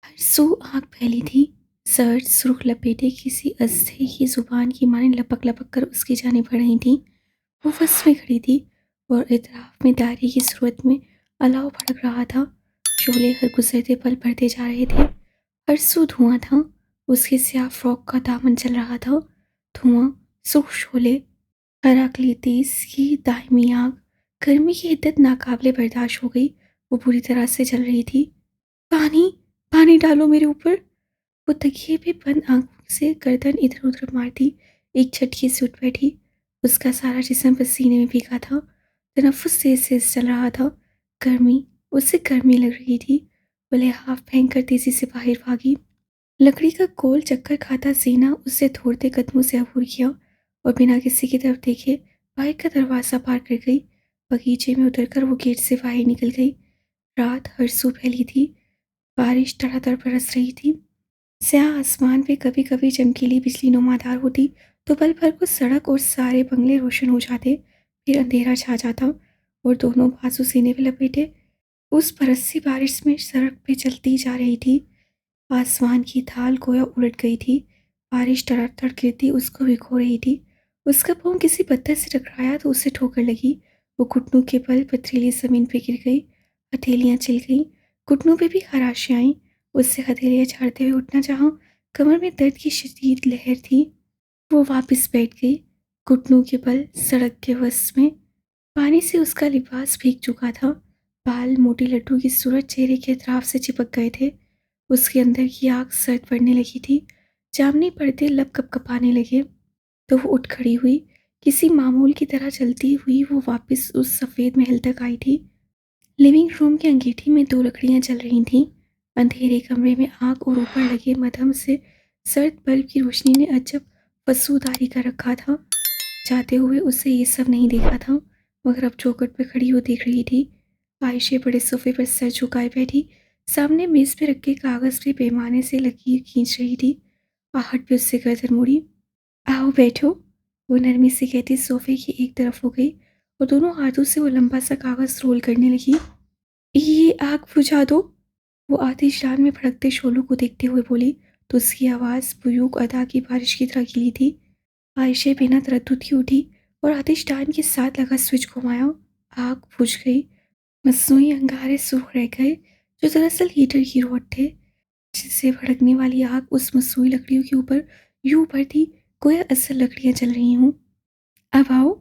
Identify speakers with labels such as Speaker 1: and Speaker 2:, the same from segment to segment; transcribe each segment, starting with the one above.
Speaker 1: हरसू आँख फैली थी। सर सुर्ख लपेटे किसी अस्थि की जुबान की माने लपक लपक कर उसकी जाने बढ़ रही थी। वो बस में खड़ी थी और इतराफ में दारी की सूरत में अलाव भड़क रहा था। शोले हर गुजरते पल बढ़ते जा रहे थे। हरसू धुआं था। उसके स्याह फ्रॉक का दामन चल रहा था। धुआं, सूख शोले, हराक्लीतिस की दाहिमी आग। गर्मी की हिद्दत नाकाबिले बर्दाश्त हो गई। वो बुरी तरह से जल रही थी। पानी, पानी डालो मेरे ऊपर। वो तकिए पे बंद आंखों से गर्दन इधर उधर मारती एक झटके से उठ बैठी। उसका सारा जिस्म पसीने में भीगा था। तनफ्फुस तेज तेज चल रहा था। गर्मी, उससे गर्मी लग रही थी। वो लिहाफ फेंक कर तेजी से बाहर भागी। लकड़ी का गोल चक्कर खाता सीना उससे दौड़ते कदमों से अबूर किया और बिना किसी की तरफ देखे बाहर का दरवाज़ा पार कर गई। बगीचे में उतरकर वो गेट से बाहर निकल गई। रात हरसू फैली थी। बारिश धड़ाधड़ बरस रही थी। स्याह आसमान पे कभी कभी चमकीली बिजली नुमादार होती तो पल भर को सड़क और सारे बंगले रोशन हो जाते। फिर अंधेरा छा जाता और दोनों बाजू सीने पे लपेटे उस बरसी बारिश में सड़क पे चलती जा रही थी। आसमान की थाल गोया उलट गई थी। बारिश तड़ातड़ गिरती उसको भिगो रही थी। उसका पाँव किसी पत्थर से टकराया तो उसे ठोकर लगी। वो घुटनों के बल पथरीली जमीन पे गिर गई। हथेलियां छिल गईं। घुटनों पे भी खराशें आईं। उससे हथेलियां झाड़ते हुए उठना चाहा। कमर में दर्द की शदीद लहर थी। वो वापस बैठ गई, घुटनों के बल सड़क के वश में। पानी से उसका लिबास भीग चुका था। बाल मोटी लड्डू की सूरत चेहरे के अतराफ से चिपक गए थे। उसके अंदर की आग सर्द पड़ने लगी थी। जामनी पर्दे लब कपकपाने लगे तो वो उठ खड़ी हुई। किसी मामूल की तरह चलती हुई वो वापस उस सफ़ेद महल तक आई थी। लिविंग रूम की अंगीठी में दो लकड़ियां जल रही थीं। अंधेरे कमरे में आग और ऊपर लगे मध्यम से सर्द बल्ब की रोशनी ने अजब फसूदारी कर रखा था। जाते हुए उसे ये सब नहीं देखा था, मगर अब चौखट पर खड़ी हो देख रही थी। आयशे बड़े सोफे पर सर झुकाए बैठी सामने मेज पे रखे कागज पे पैमाने से लकीर खींच रही थी। आहट पे उससे गर्दन मुड़ी। आओ बैठो। वो नरमी से कहती सोफे की एक तरफ हो गई और दोनों हाथों से वो लंबा सा कागज रोल करने लगी। ये आग बुझा दो। वो आतिशदान में भड़कते शोलों को देखते हुए बोली तो उसकी आवाज़ बुयूक अदा की बारिश की तरह गिली थी। आयशे बिना तरद्दुद की उठी और आतिशदान के साथ लगा स्विच घुमाया। आग बुझ गई। मसनूई अंगारे सूख रह गए जो दरअसल हीटर की रॉड थे। जिससे भड़कने वाली आग उस मसनूई लकड़ियों के ऊपर यूं बढ़ती गोया असल लकड़ियां जल रही हूँ। अब आओ।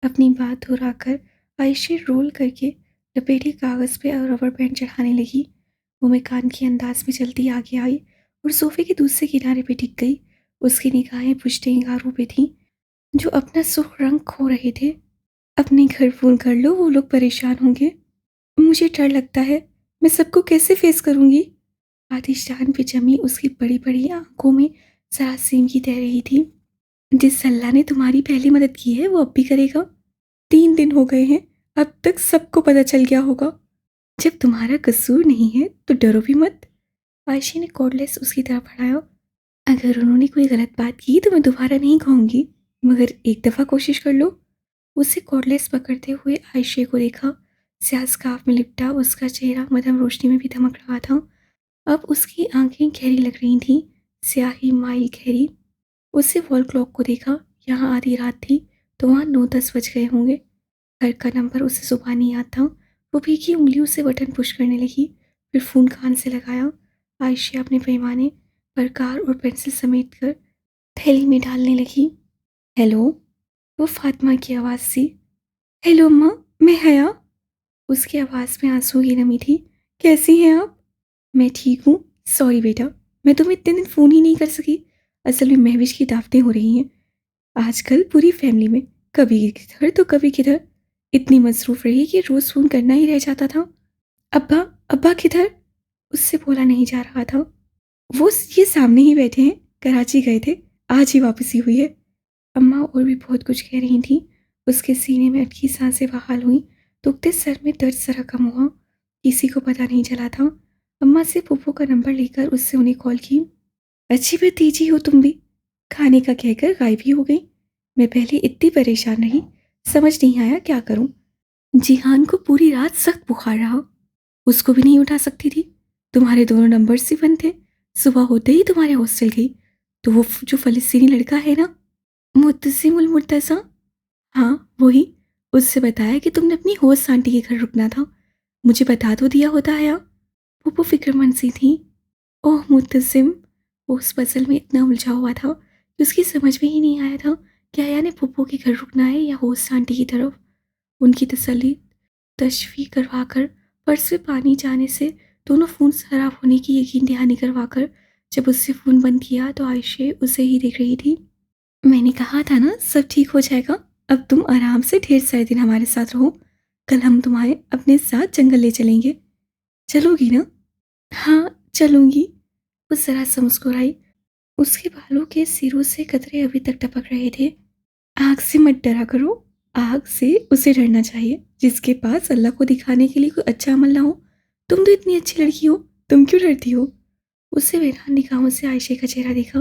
Speaker 1: अपनी बात दोहराकर आयशे रोल करके लपेटे कागज पे और रबर बैंड चढ़ाने लगी। वो मेकान के अंदाज में चलती आगे आई और सोफे के दूसरे किनारे पे टिक गई। उसकी निगाहें बुझते अंगारों पे थीं जो अपना सुर्ख रंग खो रहे थे। अपने घर फोन कर लो, वो लोग परेशान होंगे। मुझे डर लगता है, मैं सबको कैसे फेस करूंगी। आतिशदान पे जमी उसकी बड़ी बड़ी आंखों में सरासीम की तह रही थी। जिस अल्लाह ने तुम्हारी पहली मदद की है वो अब भी करेगा। 3 दिन हो गए हैं, अब तक सबको पता चल गया होगा। जब तुम्हारा कसूर नहीं है तो डरो भी मत। आयशी ने कॉर्डलेस उसकी तरफ बढ़ाया। अगर उन्होंने कोई गलत बात की तो मैं दोबारा नहीं कहूँगी, मगर एक दफ़ा कोशिश कर लो। उसे कॉर्डलेस पकड़ते हुए आयशे को देखा। स्याह स्कार्फ में लिपटा उसका चेहरा मध्यम रोशनी में भी धमक रहा था। अब उसकी आंखें गहरी लग रही थीं, स्याही माइल गहरी। उससे वॉल क्लॉक को देखा। यहाँ आधी रात थी तो वहाँ 9-10 बज गए होंगे। घर का नंबर उसे जुबानी याद था। वो भीगी उंगलियों से बटन पुश करने लगी, फिर फ़ोन कान से लगाया। आयशा अपने पैमाने पर कार और पेंसिल समेट कर थैली में डालने लगी। हेलो, वो फातिमा की आवाज़ थी। हेलो अम्मा, मैं हया। उसकी आवाज़ में आंसू की नमी थी। कैसी हैं आप? मैं ठीक हूँ। सॉरी बेटा, मैं तुम्हें इतने दिन फ़ोन ही नहीं कर सकी। असल में महविश की दावतें हो रही हैं आजकल पूरी फैमिली में। कभी किधर तो कभी किधर। इतनी मसरूफ़ रही कि रोज़ फ़ोन करना ही रह जाता था। अब्बा, अब्बा किधर? उससे बोला नहीं जा रहा था। वो ये सामने ही बैठे हैं, कराची गए थे, आज ही वापसी हुई है। अम्मा और भी बहुत कुछ कह रही थीं। उसके सीने में अटकी सांसें बहाल हुईं। दुखते सर में दर्द जरा कम हुआ। किसी को पता नहीं चला था। अम्मा से पुप्पो का नंबर लेकर उससे उन्हें कॉल की। अच्छी भतीजी हो तुम भी, खाने का कहकर गायब ही हो गई। मैं पहले इतनी परेशान रही, समझ नहीं आया क्या करूं। जिहान को पूरी रात सख्त बुखार रहा, उसको भी नहीं उठा सकती थी। तुम्हारे दोनों नंबर्स ही बंद थे। सुबह होते ही तुम्हारे हॉस्टल गई तो वो जो फ़लस्तीनी लड़का है ना, मुत्तसिमुल मुर्तज़ा, हाँ, वही, उससे बताया कि तुमने अपनी होस्ट आंटी के घर रुकना था। मुझे बता तो दिया होता हया। वो फ़िक्रमंद सी थी। ओह मुत्तसिम, वो उस पज़ल में इतना उलझा हुआ था कि उसकी समझ में ही नहीं आया था कि हया ने फूफो के घर रुकना है या होस्ट आंटी की तरफ। उनकी तसल्ली तशफ़ी करवाकर, पर्स में पानी जाने से दोनों फ़ोन ख़राब होने की यकीन दहानी करवाकर जब उससे फ़ोन बंद किया तो आयशे उसे ही देख रही थी। मैंने कहा था ना सब ठीक हो जाएगा। अब तुम आराम से ढेर सारे दिन हमारे साथ रहो। कल हम तुम्हारे अपने साथ जंगल ले चलेंगे। चलोगी ना? हाँ, चलूँगी। वो ज़रा सा मुस्कुराई। उसके बालों के सिरों से कतरे अभी तक टपक रहे थे। आग से मत डरा करो। आग से उसे डरना चाहिए जिसके पास अल्लाह को दिखाने के लिए कोई अच्छा अमल ना हो। तुम तो इतनी अच्छी लड़की हो, तुम क्यों डरती हो? उसे हैरान निगाहों से आयशे का चेहरा देखा।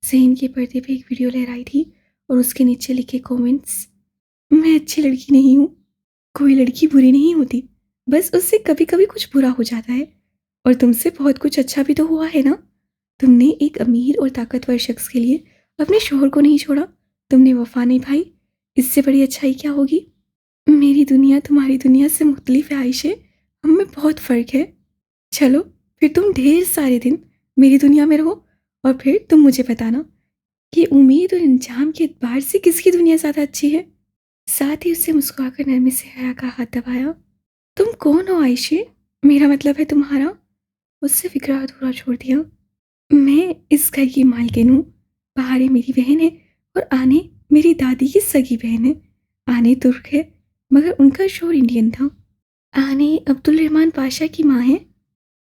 Speaker 1: ज़हन के पर्दे पे एक वीडियो लहराई थी और उसके नीचे लिखे कमेंट्स। मैं अच्छी लड़की नहीं हूँ। कोई लड़की बुरी नहीं होती, बस उससे कभी कभी कुछ बुरा हो जाता है। और तुमसे बहुत कुछ अच्छा भी तो हुआ है ना। तुमने एक अमीर और ताकतवर शख्स के लिए अपने शोहर को नहीं छोड़ा, तुमने वफा निभाई। इससे बड़ी अच्छाई क्या होगी? मेरी दुनिया तुम्हारी दुनिया से मुख्तलिफ है आयशे। हम में बहुत फ़र्क है। चलो, फिर तुम ढेर सारे दिन मेरी दुनिया में रहो और फिर तुम मुझे बताना कि उम्मीद और इंजाम के एतबार से किसकी दुनिया ज़्यादा अच्छी है। साथ ही उससे मुस्कुराकर नरमी से हया का हाथ दबाया। तुम कौन हो आयशे? मेरा मतलब है तुम्हारा। उससे फिक्रा अधूरा छोड़ दिया। मैं इस घर की मालकिन हूँ। बहारे मेरी बहन है और आने मेरी दादी की सगी बहन है। आने तुर्क है मगर उनका शोहर इंडियन था। आने अब्दुल रहमान पाशा की माँ है।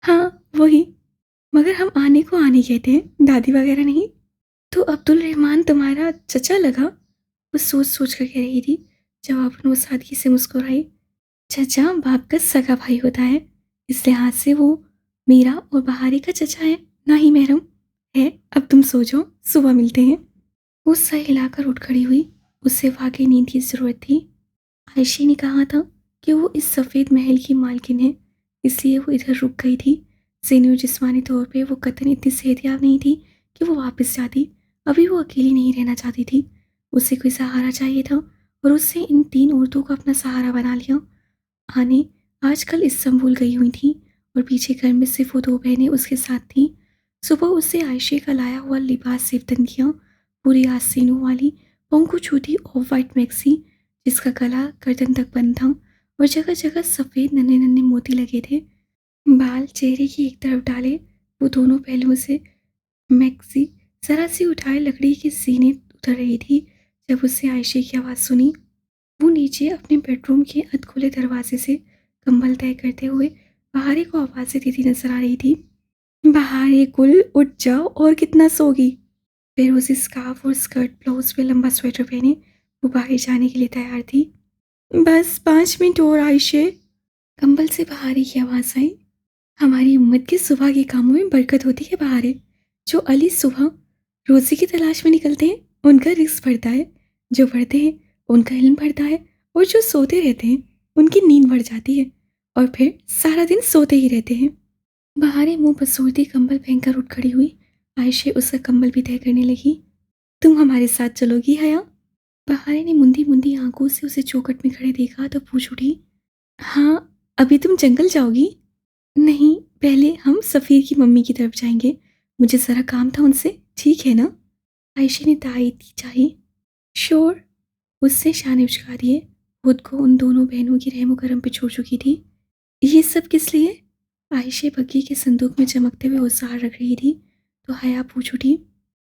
Speaker 1: हाँ, वही, मगर हम आने को आने कहते हैं, दादी वगैरह नहीं। तो अब्दुल रहमान तुम्हारा चचा लगा? वो सोच सोच कर कह रही थी। जवाबन वो सादगी से मुस्कुराई। चचा बाप का सगा भाई होता है, इस लिहाज से वो मेरा और बहारी का चचा है, ना ही महरम है। अब तुम सो जाओ, सुबह मिलते हैं। वो सर हिलाकर उठ खड़ी हुई। उसे वाकई नींद की ज़रूरत थी। आयशी ने कहा था कि वो इस सफ़ेद महल की मालकिन है, इसलिए वो इधर रुक गई थी। ज़हनी और जिस्मानी तौर पे वो कतई इतनी सेहतयाब नहीं थी कि वो वापस जाती। अभी वो अकेली नहीं रहना चाहती थी। उसे कोई सहारा चाहिए था और उससे इन तीन औरतों को अपना सहारा बना लिया। आने आजकल इस्तांबुल गई हुई थी और पीछे घर में सिर्फ वो दो बहनें उसके साथ थीं। सुबह उसे आयशे का लाया हुआ लिबास सिफ्तन किया, पूरी आस्तीनों वाली पंखु छूती ऑफ वाइट मैक्सी जिसका गला गर्दन तक बंद था और जगह जगह सफ़ेद नन्हे नन्हे मोती लगे थे। बाल चेहरे की एक तरफ डाले, वो दोनों पहलुओं से मैक्सी जरा सी उठाए लकड़ी के सीने उतर रही थी। जब उससे आयशे की आवाज़ सुनी, वो नीचे अपने बेडरूम के अधखुले दरवाजे से कंबल तय करते हुए बहारे को आवाज़ें देती नजर आ रही थी। बहारे कुल उठ जाओ, और कितना सोगी? फिर उसी स्कार्फ और स्कर्ट ब्लाउज पे लंबा स्वेटर पहने वो बाहर जाने के लिए तैयार थी। बस 5 मिनट और आयशे। कंबल से बहारे की आवाज़ आई। हमारी उम्मत के सुबह के कामों में बरकत होती है बहारे। जो अली सुबह रोज़ी की तलाश में निकलते हैं उनका रिस्क बढ़ता है, जो पढ़ते हैं उनका इल्म बढ़ता है और जो सोते रहते हैं उनकी नींद बढ़ जाती है और फिर सारा दिन सोते ही रहते हैं। बहारे मुंह बसोरती कंबल पहनकर उठ खड़ी हुई। आयशे उसका कंबल भी तय करने लगी। तुम हमारे साथ चलोगी हया? बहारे ने मुंदी मुंदी आंखों से उसे चौखट में खड़े देखा तो पूछ उठी। हाँ, अभी तुम जंगल जाओगी? नहीं, पहले हम सफ़ीर की मम्मी की तरफ जाएंगे। मुझे ज़रा काम था उनसे, ठीक है ना? आयशे ने तायीद की चाहिए। श्योर। उससे शाने उचका दिए। खुद को उन दोनों बहनों की रहमो करम पे छोड़ चुकी थी। ये सब किस लिए? आयशे बग्घी के संदूक में चमकते हुए औजार रख रही थी तो हया पूछ उठी।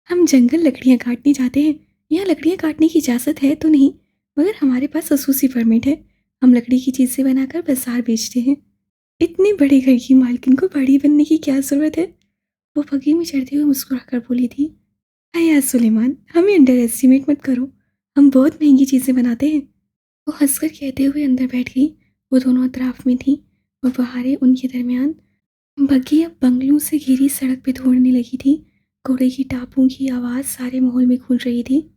Speaker 1: हम जंगल लकड़ियाँ काटने जाते हैं। यहाँ लकड़ियाँ काटने की इजाज़त है तो नहीं, मगर हमारे पास खसूसी परमिट है। हम लकड़ी की चीज़ें बनाकर बाजार बेचते हैं। इतने बड़े घर की मालकिन को बड़ी बनने की क्या ज़रूरत है? वो बग्घी में चढ़ते हुए मुस्कुराकर बोली थी। हया सुलेमान, हमें अंडर एस्टिमेट मत करो, हम बहुत महंगी चीज़ें बनाते हैं। वो हंसकर कहते हुए अंदर बैठ गई। वो दोनों अतराफ में थी और बहारें उनके दरमियान। बग्घी अब बंगलों से घिरी सड़क पे दौड़ने लगी थी। घोड़े की टापों की आवाज़ सारे माहौल में गूंज रही थी।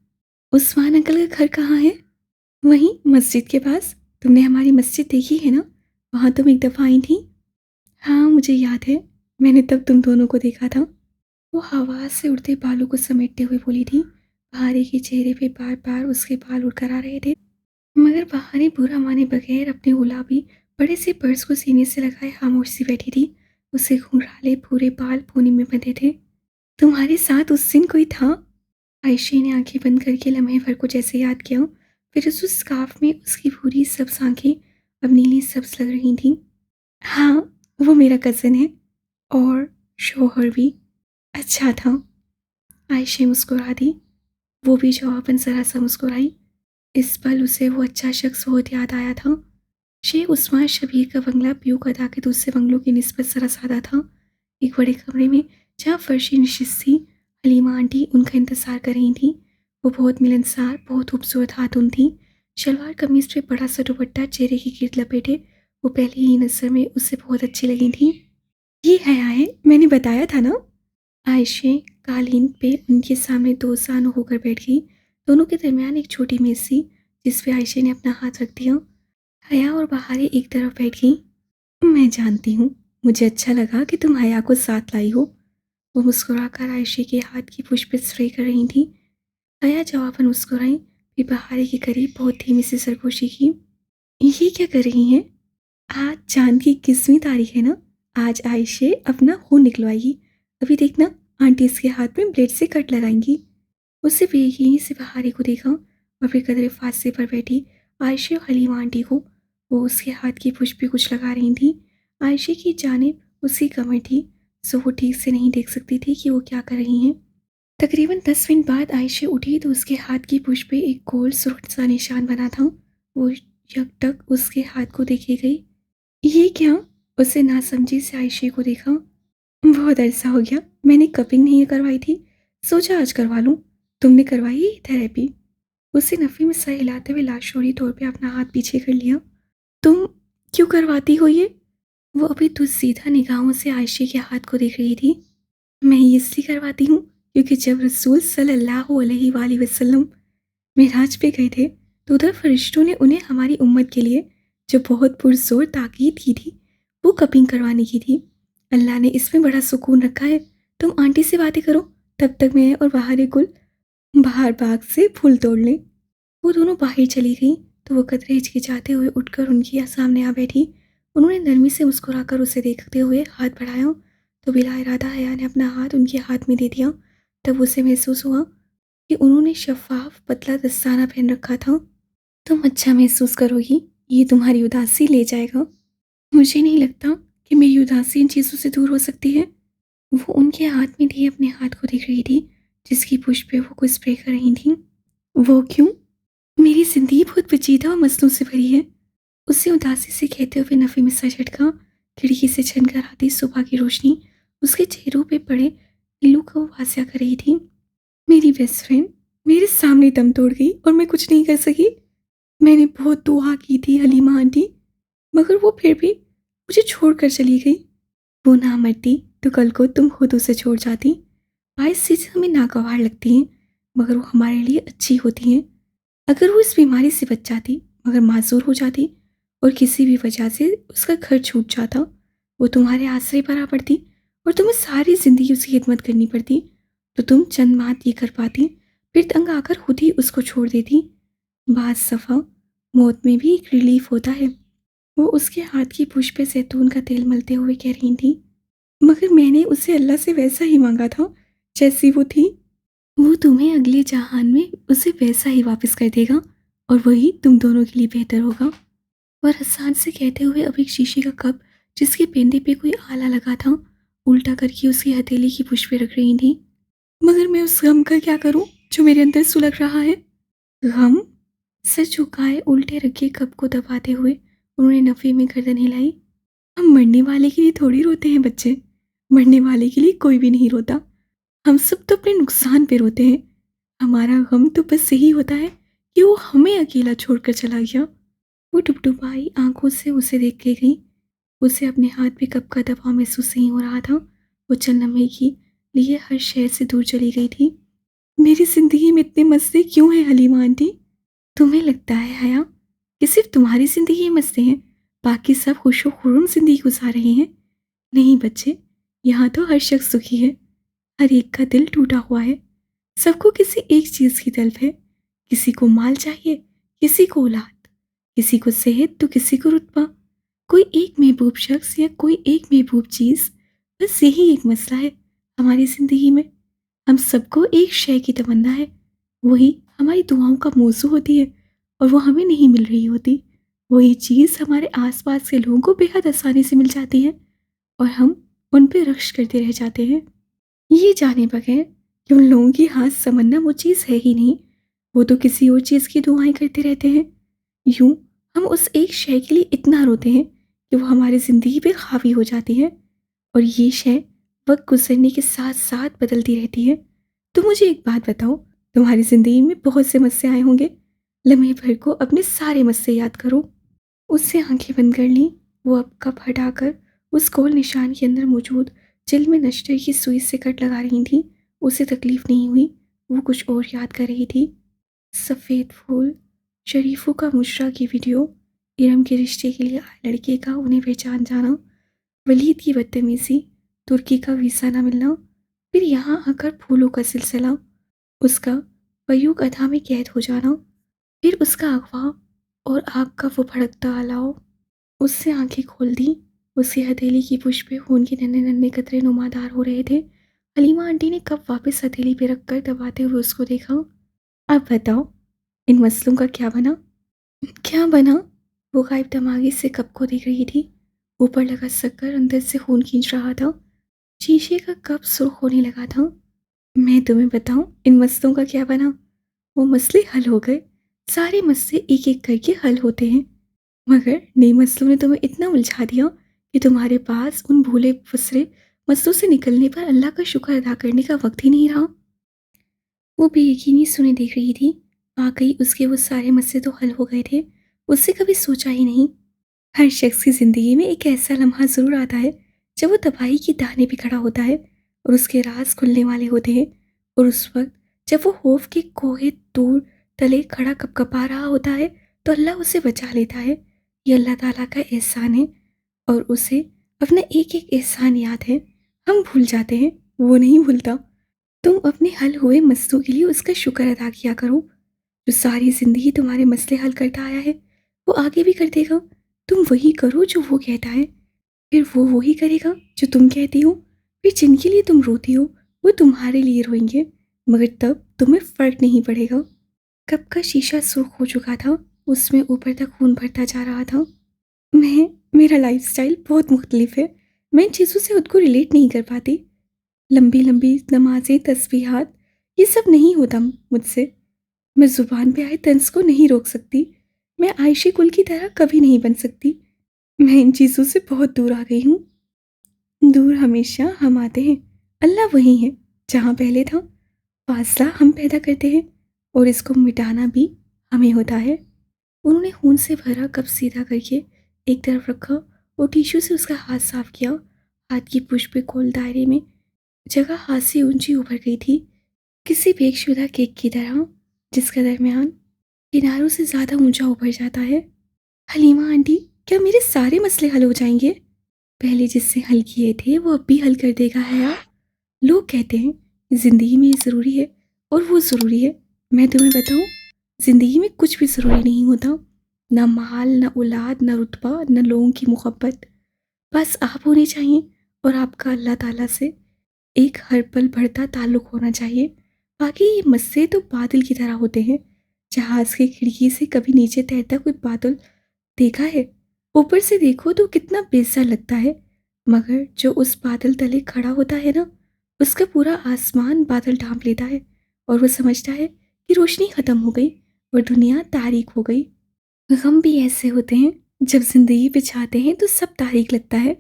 Speaker 1: उस्मान अंकल का घर कहाँ है? वहीं मस्जिद के पास। तुमने हमारी मस्जिद देखी है ना? वहाँ तुम एक दफ़ा आई थी। हाँ, मुझे याद है। मैंने तब तुम दोनों को देखा था। वो हवा से उड़ते बालों को समेटते हुए बोली थी। बहारी के चेहरे पे बार बार उसके बाल उड़कर आ रहे थे, मगर बहारी बुरा माने बगैर अपने गुलाबी बड़े से पर्स को सीने से लगाए खामोश सी बैठी थी। उसके घुंघराले पूरे बाल पोनी में बंधे थे। तुम्हारे साथ उस दिन कोई था? आयशे ने आंखें बंद करके लम्हे भर को जैसे याद किया। फिर उस स्कार्फ में उसकी पूरी सब्ज आंखें अब नीली सब्ज लग रही थीं। हाँ, वो मेरा कज़न है, और शौहर भी। अच्छा था। आयशे मुस्कुरा दी। वो भी जवाबन जरा सा मुस्कुराई। इस पल उसे वो अच्छा शख्स बहुत याद आया था। शेख उस्मान शबीर का बंगला प्यू अदा के दूसरे बंगलों की निस्बत जरा सादा था। एक बड़े कमरे में जहाँ फर्शी नशिस्त थी, हलीमा आंटी उनका इंतजार कर रही थी। वो बहुत मिलनसार, बहुत खूबसूरत खातून थी। शलवार कमीज पे बड़ा सा दुपट्टा चेहरे की गिर्द लपेटे वो पहली ही नज़र में उससे बहुत अच्छी लगी थी। ये हया है, मैंने बताया था ना। आयशे कालीन पे उनके सामने दो सानू होकर बैठ गई। दोनों के दरमियान एक छोटी मेज थी, जिस पे आयशे ने अपना हाथ रख दिया। हया और बहारी एक तरफ बैठ गई। मैं जानती हूँ, मुझे अच्छा लगा कि तुम हया को साथ लाई हो। वो मुस्कुराकर आयशे के हाथ की पुष्प स्प्रे कर रही थी। हया जवाबन मुस्कुराई, फिर बहारी के करीब बहुत धीमी से सरगोशी की। ये क्या कर रही हैं? आज चांद की 21वीं तारीख है ना। आज आयशे अपना खून निकलवाएगी। अभी देखना, आंटी इसके हाथ में ब्लेड से कट लगाएंगी। उससे बेयकीनी से बहारी को देखा और फिर कदरे फासले पर बैठी आयशे और हलीमा आंटी को। वो उसके हाथ की पुष्प भी कुछ लगा रही थी। आयशे की जानिब उसकी कमर थी, सो वो ठीक से नहीं देख सकती थी कि वो क्या कर रही हैं। तकरीबन 10 मिनट बाद आयशे उठी तो उसके हाथ की पुष्प पे एक गोल सुर्ख सा निशान बना था। वो यकटक उसके हाथ को देखे गई। ये क्या? उसने नासमझी से आयशे को देखा। बहुत अरसा हो गया, मैंने कपिंग नहीं करवाई थी, सोचा आज करवा लूं। तुमने करवाई है थेरेपी? उसे नफी में सर हिलाते हुए लाशोरी तौर पे अपना हाथ पीछे कर लिया। तुम क्यों करवाती हो ये? वो अभी तो सीधा निगाहों से आयशे के हाथ को देख रही थी। मैं ये इसलिए करवाती हूँ क्योंकि जब रसूल सल्लल्लाहु अलैहि वसल्लम मेराज पे गए थे तो उधर फरिश्तों ने उन्हें हमारी उम्मत के लिए जो बहुत पुरजोर ताकीद की थी, वो कपिंग करवाने की थी। अल्लाह ने इसमें बड़ा सुकून रखा है। तुम आंटी से बातें करो, तब तक मैं और बाहर गुल बाहर बाग से फूल तोड़ लें। वो दोनों बाहर चली गईं तो वो कतरे हिचकिचाते हुए उठकर उनकी सामने आ बैठी। उन्होंने नरमी से मुस्कुराकर उसे देखते हुए हाथ बढ़ाया तो बिला इरादा हया ने अपना हाथ उनके हाथ में दे दिया। तब उसे महसूस हुआ कि उन्होंने शफाफ पतला दस्ताना पहन रखा था। तुम अच्छा महसूस करोगी, ये तुम्हारी उदासी ले जाएगा। मुझे नहीं लगता कि मेरी उदासी इन चीज़ों से दूर हो सकती है। वो उनके हाथ में दिए अपने हाथ को देख रही थी, जिसकी पुष्प पे वो कोई स्प्रे कर रही थी। वो क्यों? मेरी जिंदगी बहुत पेचीदा और मसलों से भरी है। उसे उदासी से कहते हुए नफी में सर झटका। खिड़की से छनकर आती सुबह की रोशनी उसके चेहरों पे पड़े नीलू को वासिया कर रही थी। मेरी बेस्ट फ्रेंड मेरे सामने दम तोड़ गई और मैं कुछ नहीं कर सकी। मैंने बहुत दुआ की थी हलीमा आंटी, मगर वो फिर भी मुझे छोड़कर चली गई। वो ना मरती तो कल को तुम खुद उसे छोड़ जाती। 22 चीज़ें हमें नागवार लगती हैं, मगर वो हमारे लिए अच्छी होती हैं। अगर वो इस बीमारी से बच जाती मगर माजूर हो जाती और किसी भी वजह से उसका घर छूट जाता, वो तुम्हारे आसरे पर आ पड़ती और तुम्हें सारी ज़िंदगी उसकी खिदमत करनी पड़ती, तो तुम चंद बात ये कर पाती, फिर तंग आकर खुद ही उसको छोड़ देती। बात सफ़ा मौत में भी एक रिलीफ होता है। वो उसके हाथ की पुष्प पे जैतून का तेल मलते हुए कह रही थी। मगर मैंने उसे अल्लाह से वैसा ही मांगा था जैसी वो थी। वो तुम्हें अगले जहान में उसे वैसा ही वापस कर देगा और वही तुम दोनों के लिए बेहतर होगा। और हसान से कहते हुए अब एक शीशे का कप जिसके पेंदे पे कोई आला लगा था उल्टा करके उसकी हथेली की पुष्पे रख रही थी। मगर मैं उस गम का क्या करूं जो मेरे अंदर सुलग रहा है? गम? सर झुकाए उल्टे रखे कप को दबाते हुए उन्होंने नफी में गर्दन हिलाई। हम मरने वाले के लिए थोड़ी रोते हैं बच्चे, मरने वाले के लिए कोई भी नहीं रोता। हम सब तो अपने नुकसान पे रोते हैं। हमारा गम तो बस यही होता है कि वो हमें अकेला छोड़कर चला गया। वो टुपटुपाई आंखों से उसे देख के गई। उसे अपने हाथ पे कप का दबाव महसूस नहीं हो रहा था। वो चंद लम्हे के लिए हर शहर से दूर चली गई थी। मेरी जिंदगी में इतने मसले क्यों हैं हलीमा आंटी? तुम्हें लगता है हया कि सिर्फ तुम्हारी जिंदगी में मसले हैं, बाकी सब खुशो खुर्रम जिंदगी गुजार रहे हैं? नहीं बच्चे, यहाँ तो हर शख्स दुखी है, हर एक का दिल टूटा हुआ है। सबको किसी एक चीज़ की तलब है। किसी को माल चाहिए, किसी को औलाद, किसी को सेहत तो किसी को रुतबा। कोई एक महबूब शख्स या कोई एक महबूब चीज़, बस यही एक मसला है हमारी ज़िंदगी में। हम सबको एक शय की तमन्ना है, वही हमारी दुआओं का मौजू होती है और वो हमें नहीं मिल रही होती। वही चीज़ हमारे आसपास के लोगों को बेहद आसानी से मिल जाती है और हम उन पे रक्श करते रह जाते हैं, ये जाने बगैर कि उन लोगों की हाथ समन्ना वो चीज़ है ही नहीं। वो तो किसी और चीज़ की दुआएं करते रहते हैं। यूं हम उस एक शय के लिए इतना रोते हैं कि वो हमारी ज़िंदगी पे हावी हो जाती है और ये शय वक्त गुजरने के साथ साथ बदलती रहती है। तो मुझे एक बात बताओ, तुम्हारी ज़िंदगी में बहुत से मस्से आए होंगे। लम्हे भर को अपने सारे मस्से याद करो। उससे आंखें बंद कर लीं। वो अब कप हटाकर उस गोल निशान के अंदर मौजूद जिल्द में नश्तर की सुई से कट लगा रही थी। उसे तकलीफ नहीं हुई। वो कुछ और याद कर रही थी। सफ़ेद फूल, शरीफों का मुशरा की वीडियो, इरम के रिश्ते के लिए आए लड़के का उन्हें पहचान जाना, वलीद की बदतमीज़ी, तुर्की का वीज़ा न मिलना, फिर यहाँ आकर फूलों का सिलसिला, उसका पयूक अदा में कैद हो जाना, फिर उसका अगवा और आग का वो भड़कता अलाव। उससे आंखें खोल दी। उसकी हथेली की पुष्प पे खून के नन्हे नन्हे कतरे नुमादार हो रहे थे। हलीमा आंटी ने कप वापस हथेली पे रखकर दबाते हुए उसको देखा। अब बताओ, इन मसलों का क्या बना? क्या बना? वो गायब दमागी से कप को देख रही थी। ऊपर लगा शक्कर अंदर से खून खींच रहा था। शीशे का कप सुर्ख होने लगा था। मैं तुम्हें बताऊं, इन मसलों का क्या बना? वो मसले हल हो गए। सारे मसले एक एक करके हल होते हैं, मगर नए मसलों ने तुम्हें इतना उलझा दिया कि तुम्हारे पास उन भूले फुसरे मसलों से निकलने पर अल्लाह का शुक्र अदा करने का वक्त ही नहीं रहा। वो बेयकीनी सुने देख रही थी। वाकई उसके वो सारे मसले तो हल हो गए थे। उससे कभी सोचा ही नहीं। हर शख्स की ज़िंदगी में एक ऐसा लम्हा ज़रूर आता है जब वो तबाही की दाने पे खड़ा होता है और उसके राज खुलने वाले होते हैं। और उस वक्त जब वो खौफ के कोहे दूर तले खड़ा कपकपा रहा होता है तो अल्लाह उसे बचा लेता है। ये अल्लाह ताला का एहसान है और उसे अपना एक एक एहसान याद है। हम भूल जाते हैं, वो नहीं भूलता। तुम अपने हल हुए मसलों के लिए उसका शुक्र अदा किया करो। जो सारी ज़िंदगी तुम्हारे मसले हल करता आया है वो आगे भी कर देगा। तुम वही करो जो वो कहता है, फिर वो वही करेगा जो तुम कहती हो। फिर जिनके लिए तुम रोती हो वो तुम्हारे लिए रोएंगे, मगर तब तुम्हें फ़र्क नहीं पड़ेगा। कप का शीशा सुर्ख हो चुका था। उसमें ऊपर तक खून भरता जा रहा था। मेरा लाइफस्टाइल बहुत मुख्तलिफ है। मैं इन चीज़ों से खुद को रिलेट नहीं कर पाती। लंबी लंबी नमाजें, तस्बीहात, ये सब नहीं होता मुझसे। मैं ज़ुबान पे आए तंज को नहीं रोक सकती। मैं आयशे कुल की तरह कभी नहीं बन सकती। मैं इन चीज़ों से बहुत दूर आ गई हूँ। दूर हमेशा हम आते हैं, अल्लाह वही है जहाँ पहले था। फासला हम पैदा करते हैं और इसको मिटाना भी हमें होता है। उन्होंने खून से भरा कप सीधा करके एक तरफ रखा और टिश्यू से उसका हाथ साफ किया। हाथ की पुष्प गोल दायरे में जगह हाथ से ऊंची उभर गई थी, किसी बेकशुदा केक की तरह जिसका दरमियान किनारों से ज़्यादा ऊंचा उभर जाता है। हलीमा आंटी, क्या मेरे सारे मसले हल हो जाएंगे? पहले जिससे हल किए थे वो अब भी हल कर देगा हया। लोग कहते हैं ज़िंदगी में ये ज़रूरी है और वो ज़रूरी है। मैं तुम्हें बताऊं, ज़िंदगी में कुछ भी ज़रूरी नहीं होता। ना माल, ना औलाद, ना रुतबा, ना लोगों की मोहब्बत। बस आप होने चाहिए और आपका अल्लाह ताला से एक हर पल बढ़ता ताल्लुक होना चाहिए। बाकी ये मस्से तो बादल की तरह होते हैं। जहाज़ की खिड़की से कभी नीचे तैरता कोई बादल देखा है? ऊपर से देखो तो कितना बेजार लगता है, मगर जो उस बादल तले खड़ा होता है ना, उसका पूरा आसमान बादल ढांप लेता है और वो समझता है कि रोशनी ख़त्म हो गई और दुनिया तारीक हो गई। गम भी ऐसे होते हैं, जब जिंदगी पे छाते हैं तो सब तारीक लगता है,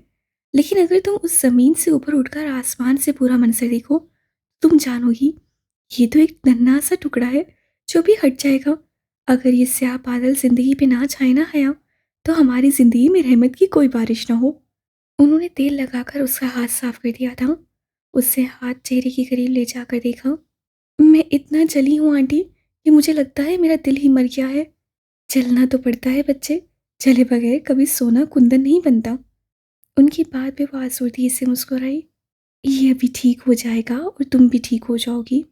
Speaker 1: लेकिन अगर तुम उस जमीन से ऊपर उठकर आसमान से पूरा मंजर देखो, तुम जानोगी ये तो एक नन्हा सा टुकड़ा है जो भी हट जाएगा। अगर ये स्याह बादल जिंदगी पे ना छाए ना हया, तो हमारी जिंदगी में रहमत की कोई बारिश ना हो। उन्होंने तेल लगाकर उसका हाथ साफ कर दिया था। उससे हाथ चेहरे के करीब ले जाकर देखा। मैं इतना जली हूँ आंटी कि मुझे लगता है मेरा दिल ही मर गया है। जलना तो पड़ता है बच्चे, जले बगैर कभी सोना कुंदन नहीं बनता। उनकी बात पे वो आसूरगी से मुस्कुराई। ये अभी ठीक हो जाएगा और तुम भी ठीक हो जाओगी।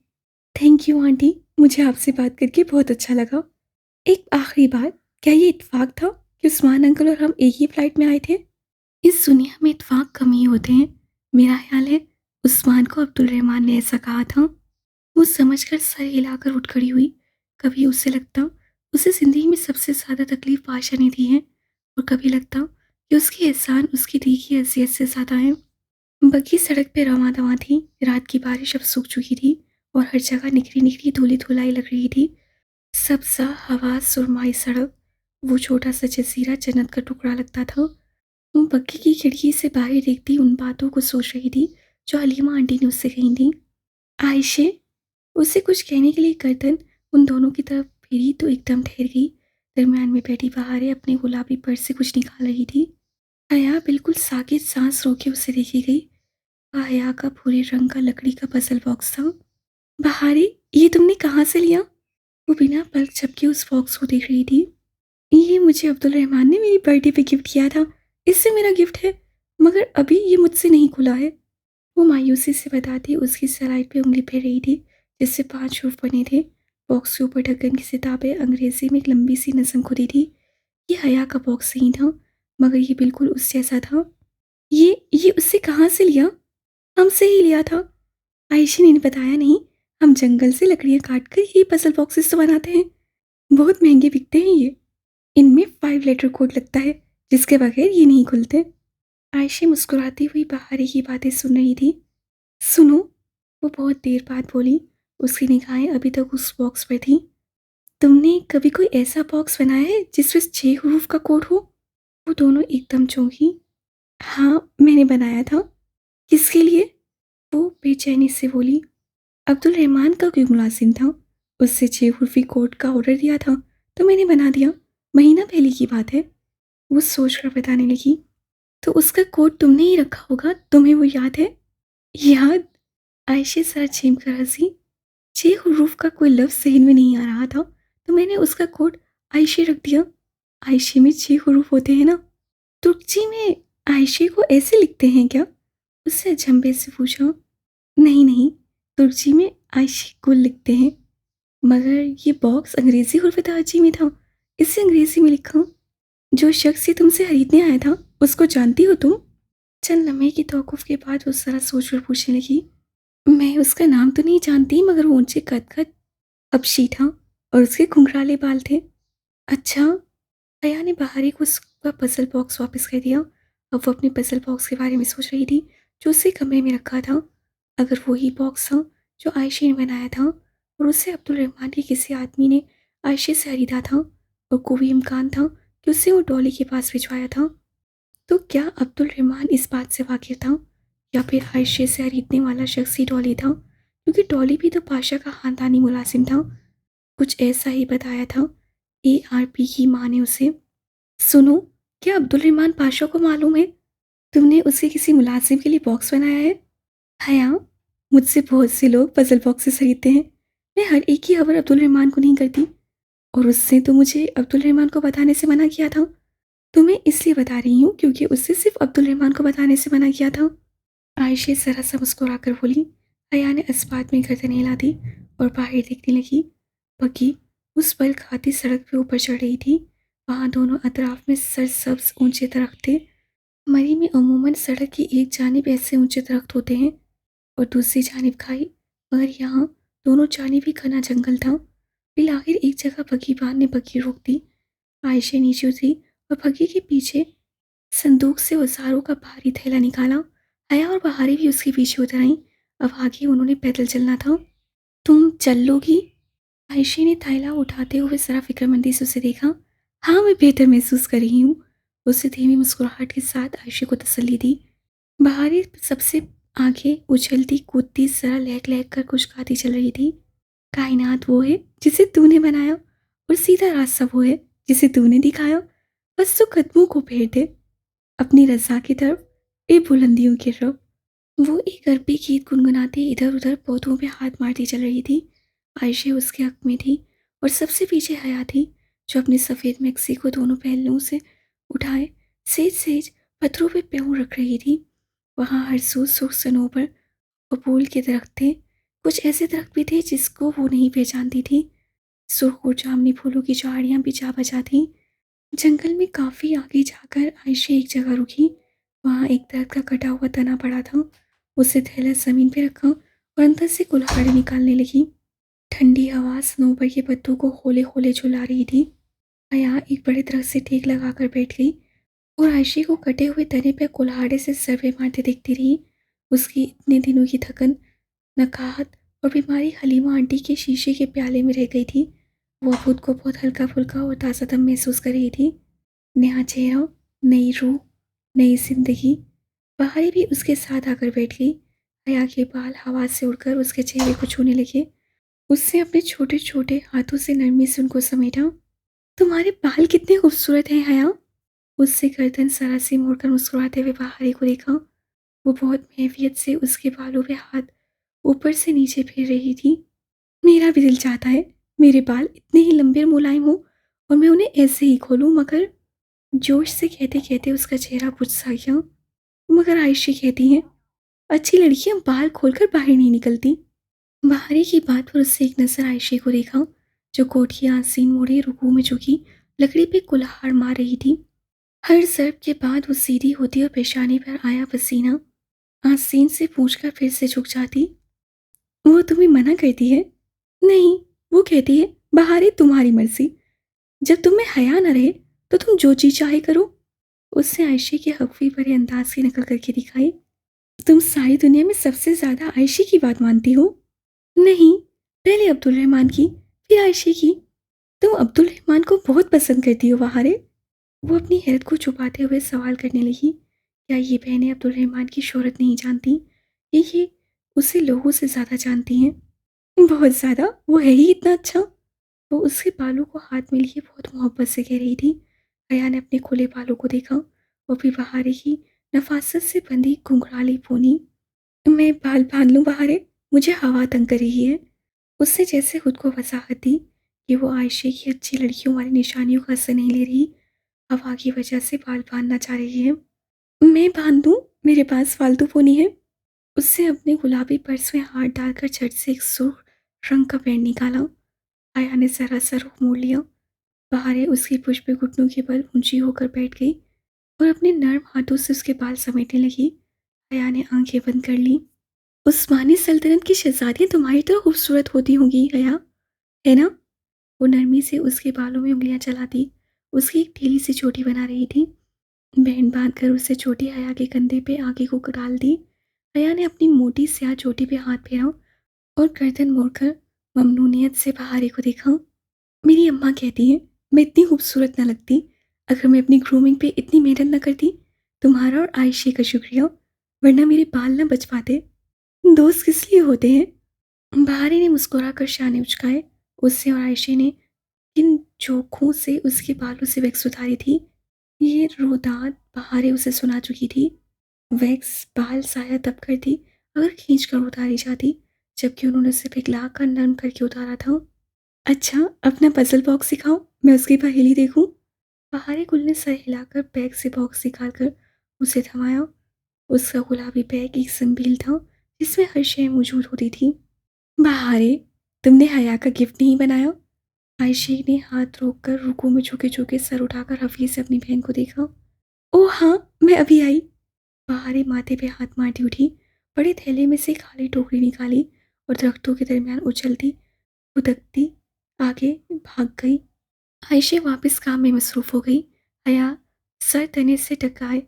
Speaker 1: थैंक यू आंटी, मुझे आपसे बात करके बहुत अच्छा लगा। एक आखिरी बात, क्या ये इत्तेफाक था कि उस्मान अंकल और हम एक ही फ्लाइट में आए थे? इस दुनिया में इत्तेफाक कम ही होते हैं। मेरा ख्याल है उस्मान को अब्दुल रहमान ने ऐसा कहा था। वो समझकर सर हिलाकर उठ खड़ी हुई। कभी उसे लगता उसे ज़िंदगी में सबसे ज़्यादा तकलीफ बादशाह ने दी है, और कभी लगता कि उसके एहसान उसकी दी की अज़ियत से ज़्यादा है। बग्घी सड़क पे रवां-दवां थी। रात की बारिश अब सूख चुकी थी और हर जगह निकरी-निकरी धुली-धुलाई लग रही थी। सब्ज़ा हवा, सुरमाई सड़क, वो छोटा-सा जज़ीरा जन्नत का टुकड़ा लगता था। वो बग्घी की खिड़की से बाहर देखती उन बातों को सोच रही थी जो हलीमा आंटी ने उससे कही थी। आयशे, उसे कुछ कहने के लिए गर्दन उन दोनों की तरफ फेरी तो एकदम ठहर गई। दरमियान में बैठी बहारें अपने गुलाबी पर्स से कुछ निकाल रही थी। हया बिल्कुल साकित सांस रोके उसे देखी गई। हया का भूरे रंग का लकड़ी का पजल बॉक्स था। बहारे, ये तुमने कहाँ से लिया? वो बिना पलक झपके उस बॉक्स को देख रही थी। ये मुझे अब्दुल रहमान ने मेरी बर्थडे पे गिफ्ट किया था। इससे मेरा गिफ्ट है, मगर अभी ये मुझसे नहीं खुला है। वो मायूसी से बताती उसकी स्लाइड पे उंगली फेर रही थी जिससे 5 हरूफ बने थे। बॉक्स के ऊपर ढक्कन की किताबें अंग्रेजी में एक लंबी सी नज़म खुदी थी। ये हया का बॉक्स नहीं था, मगर ये बिल्कुल उस जैसा था। ये उससे कहाँ से लिया? हमसे ही लिया था। आयशा ने बताया नहीं, हम जंगल से लकड़ियाँ काट कर ये पजल बॉक्सेस तो बनाते हैं। बहुत महंगे बिकते हैं ये। इनमें 5 लेटर कोड लगता है जिसके बगैर ये नहीं खुलते। आयशा मुस्कुराती हुई बाहरी की बातें सुन रही थी। सुनो, वो बहुत देर बाद बोली। उसकी निगाहें अभी तक उस बॉक्स पर थीं। तुमने कभी कोई ऐसा बॉक्स बनाया है जिसमें 6 हरूफ का कोड हो? वो दोनों एकदम चौंकी। हाँ, मैंने बनाया था। किसके लिए? वो बेचैनी से बोली। अब्दुल रहमान का कोई मुलाजिम था, उससे 6 हुर्फी कोड का ऑर्डर दिया था तो मैंने बना दिया। महीना पहले की बात है। वो सोचकर बताने लगी। तो उसका कोड तुमने ही रखा होगा, तुम्हें वो याद है? याद? आयशे सर छीम कर हंसी। 6 हुरूफ का कोई लफ्ज़ ज़हन में नहीं आ रहा था तो मैंने उसका कोड आयशे रख दिया। आयशे में 6 हुरूफ होते हैं ना। तुर्कची में आयशे को ऐसे लिखते हैं क्या? उससे अचंभे से पूछा। नहीं नहीं, तुर्की में आयशी गुल लिखते हैं। मगर ये बॉक्स अंग्रेजी हर्फ तहजी में था, इसे अंग्रेजी में लिखा। जो शख्स ये तुमसे खरीदने आया था उसको जानती हो तुम? चंद लम्हे की तौक़ुफ़ के बाद वो ज़रा सोच कर पूछने लगी। मैं उसका नाम तो नहीं जानती, मगर वो ऊंचे कद का हबशी था और उसके घुंघराले बाल थे। अच्छा। हया ने बाहरी को उसका पजल बॉक्स वापस कर दिया। अब वो अपने पजल बॉक्स के बारे में सोच रही थी जो उसे कमरे में रखा था। अगर वही बॉक्स था जो आयशे ने बनाया था और उसे अब्दुल रहमान के किसी आदमी ने आयशे से खरीदा था, और कोई इम्कान था कि उसे वो डॉली के पास भिजवाया था, तो क्या अब्दुल रहमान इस बात से वाकिफ था, या फिर आयशे से खरीदने वाला शख्स ही डॉली था? क्योंकि डॉली भी तो पाशा का ख़ानदानी मुलाजिम था। कुछ ऐसा ही बताया था ARP की माँ ने उसे। सुनो, क्या अब्दुल रहमान पाशा को मालूम है तुमने उसके किसी मुलाजिम के लिए बॉक्स बनाया है? हया, मुझसे बहुत से लोग पजल बॉक्सेस खरीदते हैं। मैं हर एक की खबर अब्दुल रहमान को नहीं करती, और उससे तो मुझे अब्दुल रहमान को बताने से मना किया था। तुम्हें इसलिए बता रही हूँ क्योंकि उससे सिर्फ अब्दुल रहमान को बताने से मना किया था। आयशे जरा सा मुस्कुरा कर बोली। हया ने इस बात में गर्दन हिला दी और बाहर देखने लगी। बग्घी उस पल खाती सड़क पे ऊपर चढ़ रही थी। वहाँ दोनों अतराफ में सरसब्ज ऊंचे दरख्त थे। मरी में अमूमन सड़क की एक जानिब ऐसे ऊंचे दरख्त होते हैं और दूसरी जानिब खाई, मगर यहाँ दोनों जानिब ही घना जंगल था। फिर आखिर एक जगह बगीबान ने बग्घी रोक दी। आयशा नीचे उतरी और बग्घी के पीछे संदूक से औजारों का भारी थैला निकाला। हया और बहारी भी उसके पीछे उतर आईं। अब आगे उन्होंने पैदल चलना था। तुम चल लोगी? आयशा ने थैला उठाते हुए जरा फिक्रमंदी से उसे देखा। हाँ, मैं बेहतर महसूस कर रही हूँ। उससे धीमी मुस्कुराहट के साथ आयशा को तसल्ली दी। बहारी सबसे आगे उछलती कूदती जरा लहक लहक कर कुछ गाती चल रही थी। कायनात वो है जिसे तूने बनाया, और सीधा रास्ता वो है जिसे तूने दिखाया। बस तो कदमों को फेर दे अपनी रज़ा की तरफ, ए बुलंदियों की रब। वो एक अरबी गीत गुनगुनाते इधर उधर पौधों पे हाथ मारती चल रही थी। आयशा उसके हक में थी और सबसे पीछे हया थी, जो अपने सफ़ेद मैक्सी को दोनों पहलुओं से उठाए सेज सेज पत्थरों पे पाँव रख रही थी। वहाँ हर सू सुख सनोबर बबूल के दरख्त थे। कुछ ऐसे दरख्त भी थे जिसको वो नहीं पहचानती थी। सुर्ख और जामुनी फूलों की झाड़ियाँ भी जा बजा थीं। जंगल में काफ़ी आगे जाकर आयशा एक जगह रुकी। वहाँ एक दरख्त का कटा हुआ तना पड़ा था। उसे थैला ज़मीन पे रखा और अंदर से कुल्हाड़ी निकालने लगी। ठंडी हवा सनोबर के पत्तों को होले-होले झुला रही थी। हया एक बड़े दरख्त से टेक लगाकर बैठ गई और आयशा को कटे हुए तने पर कुल्हाड़े से ज़रबे मारते देखती रही। उसकी इतने दिनों की थकन, नकाहत और बीमारी हलीमा आंटी के शीशे के प्याले में रह गई थी। वो अब खुद को बहुत हल्का-फुल्का और ताज़ा-दम महसूस कर रही थी। नया चेहरा, नई रूह, नई ज़िंदगी। बहारी भी उसके साथ आकर बैठ गई। हया के बाल हवा से उड़कर उसके चेहरे को छूने लगे। उसने अपने छोटे-छोटे हाथों से नरमी से उनको समेटा। तुम्हारे बाल कितने खूबसूरत हैं हया। उससे गर्दन जरा सी मोड़कर मुस्कुराते हुए बहारी को देखा। वो बहुत महवियत से उसके बालों पे हाथ ऊपर से नीचे फेर रही थी। मेरा भी दिल चाहता है मेरे बाल इतने ही लंबे और मुलायम हो और मैं उन्हें ऐसे ही खोलूं, मगर जोश से कहते कहते उसका चेहरा बुझ सा गया। मगर आयशा कहती हैं अच्छी लड़कियां बाल खोलकर बाहर नहीं निकलती। बहारी की बात पर उससे एक नजर आयशा को देखा, जो कोट की आसीन मोड़े रुकू में झुकी लकड़ी पे कुल्हाड़ मार रही थी। हर ज़र्ब के बाद वो सीधी होती और पेशानी पर आया पसीना आस्तीन से पूंछकर फिर से झुक जाती। वो तुम्हें मना करती है? नहीं, वो कहती है बहारे तुम्हारी मर्जी, जब तुम्हें हया न रहे तो तुम जो जी चाहे करो। उसने आयशा के हकवी भरे अंदाज की नकल करके दिखाई। तुम सारी दुनिया में सबसे ज्यादा आयशा की बात मानती हो। नहीं, पहले अब्दुल रहमान की, फिर आयशा की। तुम अब्दुल रहमान को बहुत पसंद करती हो बहारे। वो अपनी हैरत को छुपाते हुए सवाल करने लगी। क्या ये बहनें अब्दुल रहमान की शोहरत नहीं जानती, या ये उसे लोगों से ज़्यादा जानती हैं? बहुत ज़्यादा, वो है ही इतना अच्छा। वो उसके बालों को हाथ में लिए बहुत मोहब्बत से कह रही थी। हया ने अपने खुले बालों को देखा और फिर बहारे की नफासत से बंधी घुंघराली पोनी। मैं बाल बांध लूं बहारे, मुझे हवा तंग कर रही है। उसने जैसे खुद को वसाहत दी कि वो आयशा की अच्छी लड़कियों वाली निशानियों का असर नहीं ले रही। हवा की वजह से बाल बांधना चाह रही है। मैं बांध दूं, मेरे पास फालतू पोनी है। उससे अपने गुलाबी पर्स में हाथ डालकर झट से एक सुर्ख रंग का बैंड निकाला। आया ने जरा सा रुख मोड़ लिया। बहारे उसकी पुष्प घुटनों के बल ऊंची होकर बैठ गई और अपने नर्म हाथों से उसके बाल समेटने लगी। आया ने आंखें बंद कर ली। उस्मानी सल्तनत की शहजादियां तुम्हारी तरह खूबसूरत होती होंगी हया, है ना? वो नरमी से उसके बालों में उंगलियां चलाती उसकी एक ढीली सी चोटी बना रही थी। बैंड बांधकर उसे चोटी हया के कंधे पे आगे को डाल दी। हया ने अपनी मोटी स्याह चोटी पे हाथ फेरा और गर्दन मोड़कर ममनूनियत से बहारे को देखा। मेरी अम्मा कहती हैं मैं इतनी खूबसूरत न लगती अगर मैं अपनी ग्रूमिंग पे इतनी मेहनत न करती। तुम्हारा और आयशे का शुक्रिया, वरना मेरे बाल न बच पाते। दोस्त किस लिए होते हैं? बहारे ने मुस्कुराकर शाने उचकाए। उससे और आयशे ने किन जोखों से उसके बालों से वैक्स उतारी थी, ये रोदाद बहारे उसे सुना चुकी थी। वैक्स बाल साया तब करती अगर खींच कर उतारी जाती, जबकि उन्होंने उसे पिघला कर नरम करके उतारा था। अच्छा, अपना पजल बॉक्स सिखाओ, मैं उसकी पहेली देखूं। बहारे गुल ने सर हिलाकर बैग से बॉक्स निकालकर उसे थमाया। उसका गुलाबी बैग एक संभील था जिसमें हर शय मौजूद होती थी। बहारे, तुमने हया का गिफ्ट नहीं बनाया? आयशे ने हाथ रोककर रुकू में झुके झुके सर उठाकर हफीज से अपनी बहन को देखा। ओह हाँ, मैं अभी आई। बहारे माथे पे हाथ मारती उठी, बड़े थैले में से खाली टोकरी निकाली और दरख्तों के दरमियान उछलती उदकती आगे भाग गई। आयशा वापस काम में मसरूफ हो गई। हया सर तने से टकाए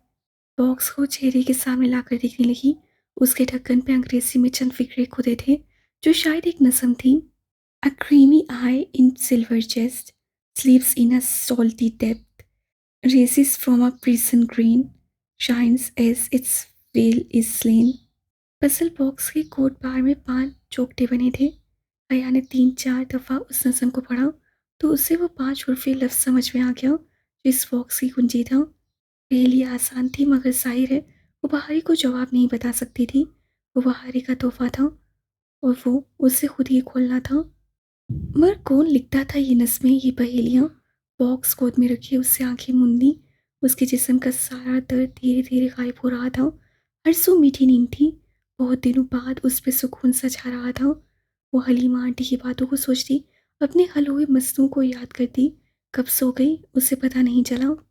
Speaker 1: बॉक्स को चेहरे के सामने लाकर देखने लगी। उसके ढक्कन पे अंग्रेजी में चंद फिक्रे खुदे थे जो शायद एक नस्म थी। A creamy eye in silver chest, sleeps in a salty depth, rises from a prison green, shines as its veil is slain। Puzzle box के कोट बार में 5 चौकटे बने थे। अया ने 3-4 दफ़ा उस नज़म को पढ़ा तो उसे वो 5 हरफी लफ्ज़ समझ में आ गया जो इस बॉक्स की कुंजी था। पहेली आसान थी, मगर ज़ाहिर है वो बहारी को जवाब नहीं बता सकती थी। वो बहारी का तोहफा था और वो उसे खुद ही खोलना था। मगर कौन लिखता था ये नज़्में, ये पहेलियाँ? बॉक्स गोद में रखी उससे आंखें मूंदी। उसके जिस्म का सारा दर्द धीरे धीरे गायब हो रहा था। हर सू मीठी नींद थी बहुत दिनों बाद उस पे सुकून सा छा रहा था। वो हलीमा आंटी की बातों को सोचती, अपने हल हुए मसलों को याद करती। कब सो गई उसे पता नहीं चला।